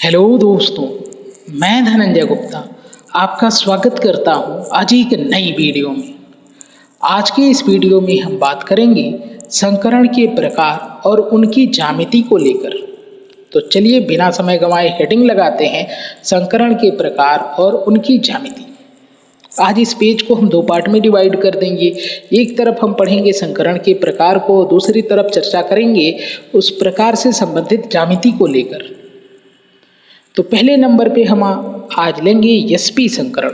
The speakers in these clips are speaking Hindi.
हेलो दोस्तों, मैं धनंजय गुप्ता आपका स्वागत करता हूं आज एक नई वीडियो में। आज के इस वीडियो में हम बात करेंगे संकरण के प्रकार और उनकी ज्यामिति को लेकर। तो चलिए बिना समय गंवाए हेडिंग लगाते हैं संकरण के प्रकार और उनकी ज्यामिति। आज इस पेज को हम दो पार्ट में डिवाइड कर देंगे। एक तरफ हम पढ़ेंगे संकरण के प्रकार को, दूसरी तरफ चर्चा करेंगे उस प्रकार से संबंधित ज्यामिति को लेकर। तो पहले नंबर पे हम आज लेंगे एसपी संकरण।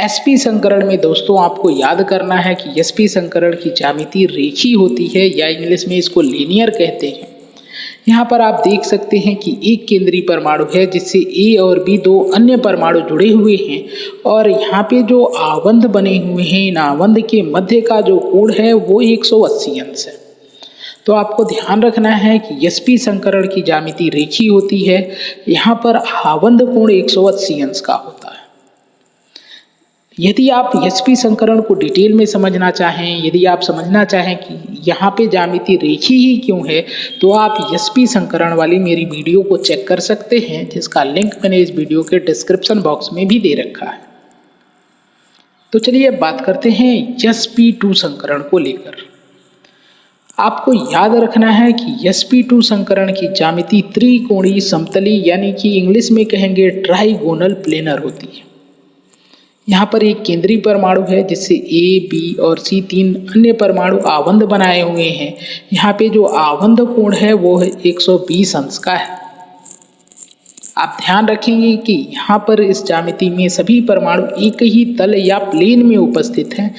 एसपी संकरण में दोस्तों आपको याद करना है कि एसपी संकरण की ज्यामिति रेखीय होती है या इंग्लिश में इसको लीनियर कहते हैं। यहाँ पर आप देख सकते हैं कि एक केंद्रीय परमाणु है जिससे ए और बी दो अन्य परमाणु जुड़े हुए हैं और यहाँ पे जो आबंध बने हुए हैं, इन आबंध के मध्य का जो कोण है वो 180 अंश है। तो आपको ध्यान रखना है कि एसपी संकरण की ज्यामिति रेखीय होती है। यहाँ पर आबंध कोण 180 अंश का होता है। यदि आप एसपी संकरण को डिटेल में समझना चाहें, यदि आप समझना चाहें कि यहाँ पे ज्यामिति रेखीय ही क्यों है, तो आप एसपी संकरण वाली मेरी वीडियो को चेक कर सकते हैं, जिसका लिंक मैंने इस वीडियो के डिस्क्रिप्शन बॉक्स में भी दे रखा है। तो चलिए अब बात करते हैं sp2 संकरण को लेकर। आपको याद रखना है कि sp2 संकरण की ज्यामिति त्रिकोणीय समतली यानी कि इंग्लिश में कहेंगे ट्राइगोनल प्लेनर होती है। यहाँ पर एक केंद्रीय परमाणु है जिससे ए, बी और सी तीन अन्य परमाणु आबंध बनाए हुए हैं। यहाँ पे जो आबंध कोण है वो है 120 अंश का है। आप ध्यान रखेंगे कि यहाँ पर इस ज्यामिति में सभी परमाणु एक ही तल या प्लेन में उपस्थित हैं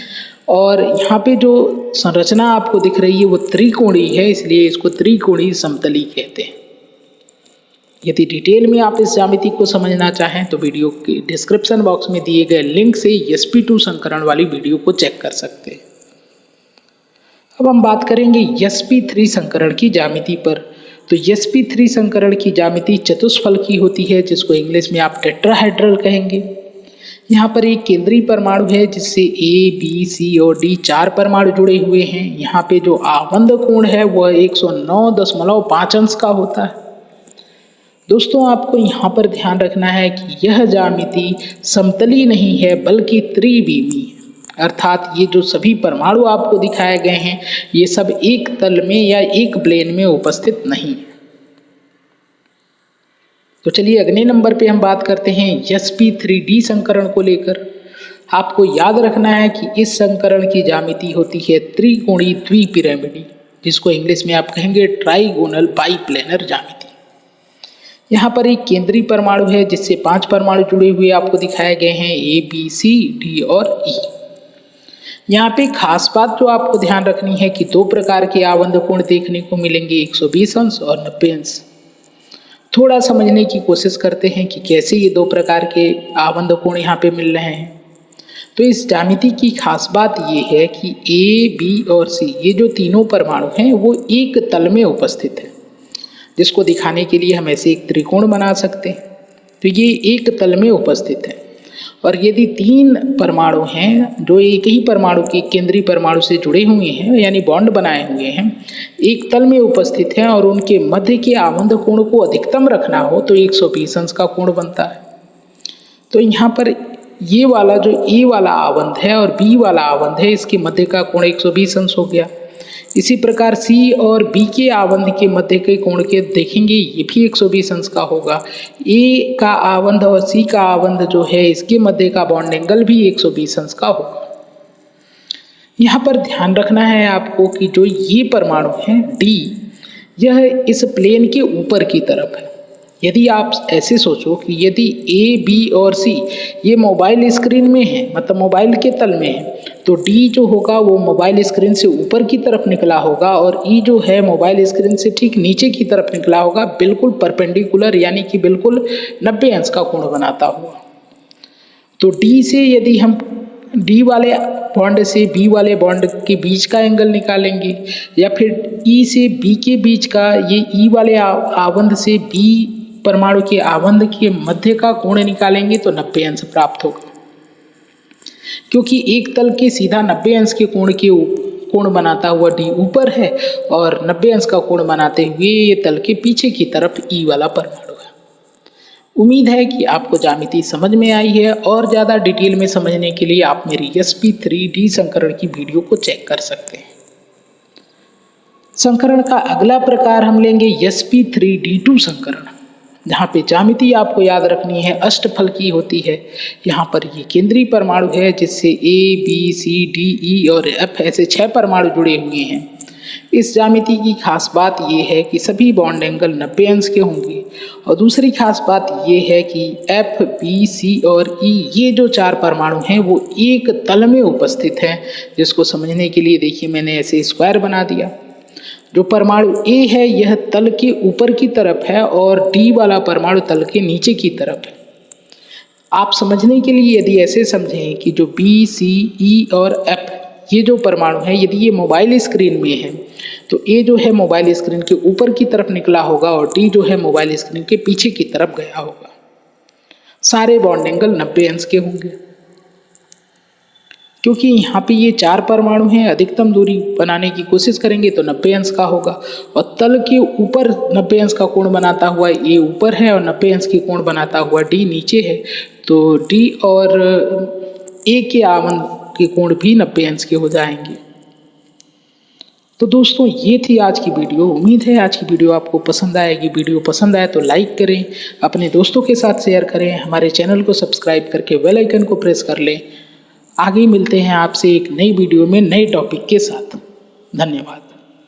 और यहाँ पे जो संरचना आपको दिख रही है वो त्रिकोणीय है, इसलिए इसको त्रिकोणीय समतली कहते हैं। यदि डिटेल में आप इस ज्यामिति को समझना चाहें तो वीडियो के डिस्क्रिप्शन बॉक्स में दिए गए लिंक से sp2 संकरण वाली वीडियो को चेक कर सकते हैं। अब हम बात करेंगे sp3 संकरण की ज्यामिति पर। तो sp3 संकरण की ज्यामिति चतुष्फलकी होती है, जिसको इंग्लिश में आप टेट्राहेड्रल कहेंगे। यहाँ पर एक केंद्रीय परमाणु है जिससे ए, बी, सी और डी चार परमाणु जुड़े हुए हैं। यहाँ पे जो आबंध कोण है वह 109.5 अंश का होता है। दोस्तों आपको यहाँ पर ध्यान रखना है कि यह ज्यामिति समतली नहीं है बल्कि त्रिविमीय है, अर्थात ये जो सभी परमाणु आपको दिखाए गए हैं ये सब एक तल में या एक प्लेन में उपस्थित नहीं है। तो चलिए अगले नंबर पे हम बात करते हैं sp3d संकरण को लेकर। आपको याद रखना है कि इस संकरण की ज्यामिति होती है त्रिकोणीय द्विपिरामिडी, जिसको इंग्लिश में आप कहेंगे ट्राइगोनल बाइप्लेनर ज्यामिति। यहाँ पर एक केंद्रीय परमाणु है जिससे 5 परमाणु जुड़े हुए आपको दिखाए गए हैं, ए, बी, सी, डी और ई। यहाँ पे खास बात जो आपको ध्यान रखनी है कि दो प्रकार के आबंध कोण देखने को मिलेंगे, 120 अंश और 90 अंश। थोड़ा समझने की कोशिश करते हैं कि कैसे ये दो प्रकार के आबंध कोण यहाँ पे मिल रहे हैं। तो इस ज्यामिति की खास बात ये है कि ए, बी और सी ये जो तीनों परमाणु हैं वो एक तल में उपस्थित हैं, जिसको दिखाने के लिए हम ऐसे एक त्रिकोण बना सकते हैं। तो ये एक तल में उपस्थित है और यदि 3 परमाणु हैं जो एक ही परमाणु के केंद्रीय परमाणु से जुड़े हुए हैं यानी बॉन्ड बनाए हुए हैं, एक तल में उपस्थित हैं और उनके मध्य के आबंध कोण को अधिकतम रखना हो तो 120 अंश का कोण बनता है। तो यहाँ पर ये वाला जो ए वाला आबंध है और बी वाला आबंध है, इसके मध्य का कोण 120 अंश हो गया। इसी प्रकार सी और बी के आबंध के मध्य के कोण के देखेंगे ये भी 120 अंश का होगा। ए का आबंध और सी का आबंध जो है इसके मध्य का बॉन्ड एंगल भी 120 अंश का होगा। यहाँ पर ध्यान रखना है आपको कि जो ये परमाणु है डी, यह इस प्लेन के ऊपर की तरफ है। यदि आप ऐसे सोचो कि यदि ए, बी और सी ये मोबाइल स्क्रीन में है, मतलब मोबाइल के तल में है, तो डी जो होगा वो मोबाइल स्क्रीन से ऊपर की तरफ निकला होगा और ई जो है मोबाइल स्क्रीन से ठीक नीचे की तरफ निकला होगा, बिल्कुल परपेंडिकुलर यानी कि बिल्कुल 90 अंश का कोण बनाता हुआ। तो डी से यदि हम डी वाले बॉन्ड से बी वाले बॉन्ड के बीच का एंगल निकालेंगे या फिर ई से बी के बीच का, ये ई वाले आबंध से बी परमाणु के आबंध के मध्य का कोण निकालेंगे तो 90 अंश प्राप्त होगा। क्योंकि एक तल के सीधा 90 अंश के कोण के कोण बनाता हुआ डी ऊपर है और 90 अंश का कोण बनाते हुए ये तल के पीछे की तरफ ई वाला परमाणु है। उम्मीद है कि आपको ज्यामिति समझ में आई है और ज़्यादा डिटेल में समझने के लिए आप मेरी sp3d संकरण की वीडियो को चेक कर सकते हैं। संकरण का अगला प्रकार हम लेंगे sp3d2 संकरण, जहाँ पे ज्यामिति आपको याद रखनी है अष्टफल की होती है। यहाँ पर ये केंद्रीय परमाणु है जिससे A, B, C, D, E और F ऐसे 6 परमाणु जुड़े हुए हैं। इस ज्यामिति की खास बात ये है कि सभी बॉन्ड एंगल 90 अंश के होंगे और दूसरी खास बात ये है कि F, B, C और E ये जो 4 परमाणु हैं वो एक तल में उपस्थित हैं, जिसको समझने के लिए देखिए मैंने ऐसे स्क्वायर बना दिया। जो परमाणु A है यह तल के ऊपर की तरफ है और D वाला परमाणु तल के नीचे की तरफ है। आप समझने के लिए यदि ऐसे समझें कि जो B, C, E और F ये जो परमाणु है यदि ये मोबाइल स्क्रीन में है तो A जो है मोबाइल स्क्रीन के ऊपर की तरफ निकला होगा और D जो है मोबाइल स्क्रीन के पीछे की तरफ गया होगा। सारे बॉन्ड एंगल 90 अंश के होंगे। क्योंकि यहाँ पे ये 4 परमाणु हैं, अधिकतम दूरी बनाने की कोशिश करेंगे तो 90 अंश का होगा और तल के ऊपर 90 अंश का कोण बनाता हुआ A ऊपर है और 90 अंश की कोण बनाता हुआ D नीचे है, तो D और A के आवन के कोण भी 90 अंश के हो जाएंगे। तो दोस्तों ये थी आज की वीडियो। उम्मीद है आज की वीडियो आपको पसंद आएगी। वीडियो पसंद आए तो लाइक करें, अपने दोस्तों के साथ शेयर करें, हमारे चैनल को सब्सक्राइब करके बेल आइकन को प्रेस कर लें। आगे मिलते हैं आपसे एक नई वीडियो में नए टॉपिक के साथ। धन्यवाद।